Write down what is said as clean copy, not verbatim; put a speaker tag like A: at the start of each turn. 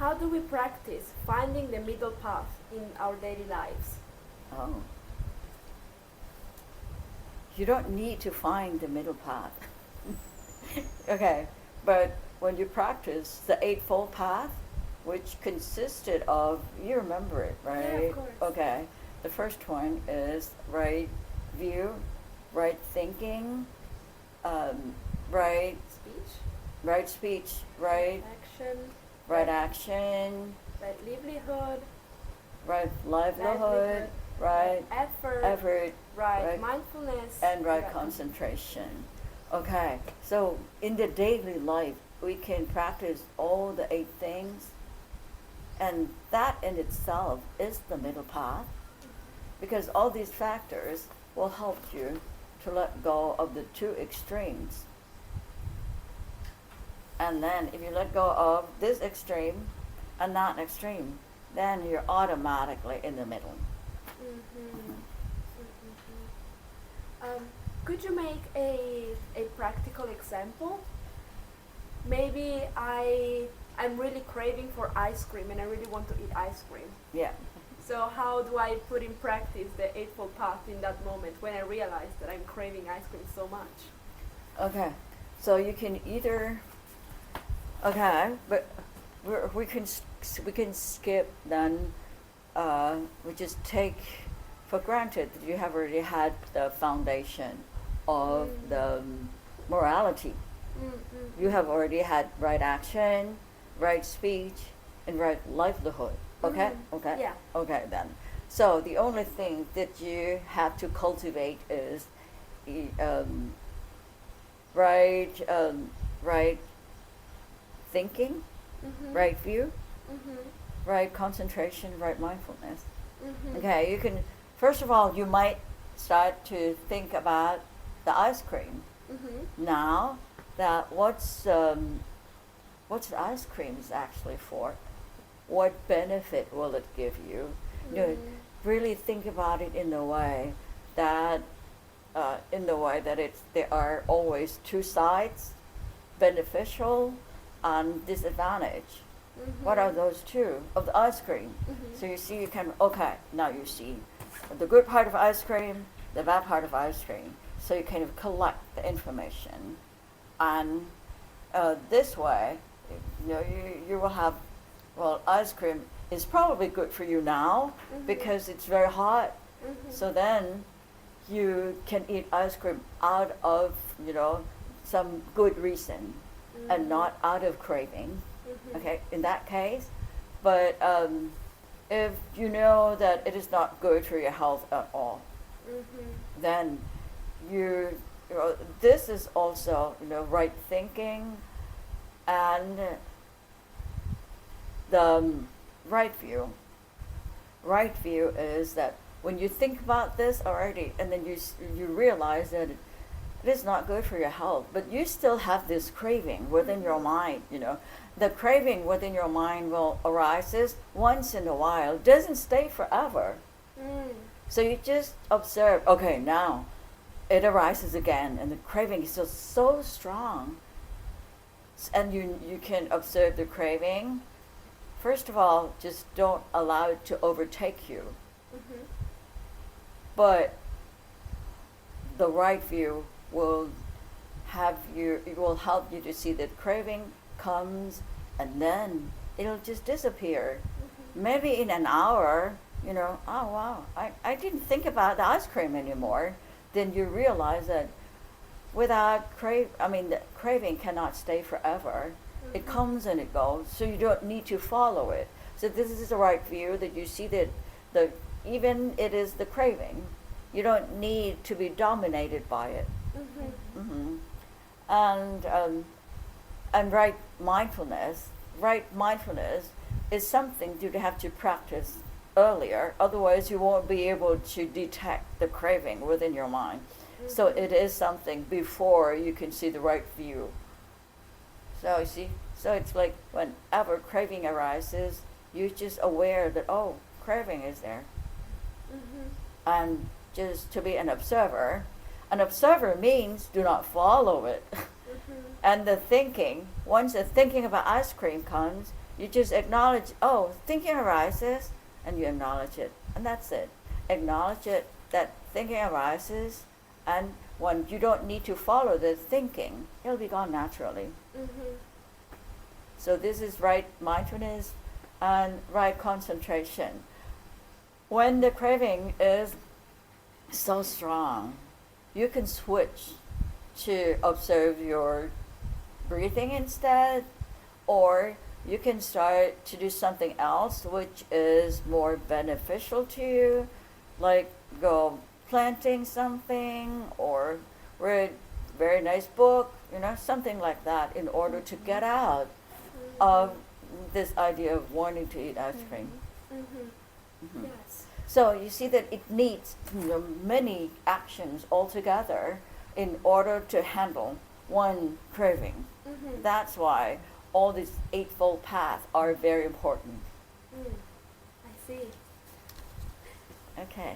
A: how do we practice finding the middle path in our daily lives?
B: Oh. You don't need to find the middle path. Okay, but when you practice the Eightfold Path, which consisted of, you remember it, right?
A: Yeah, of course.
B: Okay, the first one is right view, right thinking, right
A: Speech,
B: right speech, right
A: action,
B: action,
A: right livelihood,
B: right livelihood, right effort,
A: right mindfulness,
B: and right concentration. Okay, so in the daily life, we can practice all the 8 things, and that in itself is the middle path, because all these factors will help you to let go of the 2 extremes. And then if you let go of this extreme and that extreme, then you're automatically in the middle.
A: Could you make a practical example? Maybe I'm really craving for ice cream and I really want to eat ice cream.
B: Yeah.
A: So how do I put in practice the Eightfold Path in that moment when I realize that I'm craving ice cream so much?
B: Okay, so you can either, okay, but we can skip then. We just take for granted that you have already had the foundation of the morality. You have already had right action, right speech, and right livelihood. Okay? Okay?
A: Yeah.
B: Okay then. So the only thing that you have to cultivate is right thinking, right view, right concentration, right mindfulness. Okay, you can, first of all, you might start to think about the ice cream. Now, that what's the ice cream is actually for? What benefit will it give you? You know, really think about it in the way that there are always 2 sides, beneficial and disadvantage. What are those 2 of the ice cream? So you see, you can, okay, now you see the good part of ice cream, the bad part of ice cream. So you kind of collect the information, and this way, you know, you will have, well, ice cream is probably good for you now because it's very hot. So then you can eat ice cream out of, you know, some good reason and not out of craving. Okay, in that case. But if you know that it is not good for your health at all, then you know, this is also, you know, right thinking and the right view. Right view is that when you think about this already, and then you realize that it is not good for your health, but you still have this craving within your mind, you know. The craving within your mind will arises once in a while, doesn't stay forever. So you just observe, okay, now it arises again, and the craving is still so strong. And you can observe the craving. First of all, just don't allow it to overtake you. But the right view will it will help you to see that craving comes and then it'll just disappear. Maybe in an hour, you know, oh wow, I didn't think about the ice cream anymore. Then you realize that the craving cannot stay forever. It comes and it goes, so you don't need to follow it. So this is the right view, that you see that even it is the craving, you don't need to be dominated by it. And right mindfulness is something you have to practice earlier. Otherwise, you won't be able to detect the craving within your mind. So it is something before you can see the right view. So you see, so it's like whenever craving arises, you're just aware that, oh, craving is there. And just to be an observer. An observer means do not follow it. And the thinking, once the thinking about ice cream comes, You just acknowledge, oh, thinking arises, and you acknowledge it, and that's it. Acknowledge it, that thinking arises, and when you don't need to follow the thinking, it'll be gone naturally.
A: Mm-hmm.
B: So this is right mindfulness and right concentration. When the craving is so strong, you can switch to observe your breathing instead, or you can start to do something else which is more beneficial to you, like go planting something or read a very nice book, something like that, in order to get out of this idea of wanting to eat ice cream.
A: Mm-hmm. Yes.
B: So you see that it needs many actions altogether in order to handle one craving.
A: Mm-hmm.
B: That's why all these eightfold paths are very important.
A: I see.
B: Okay.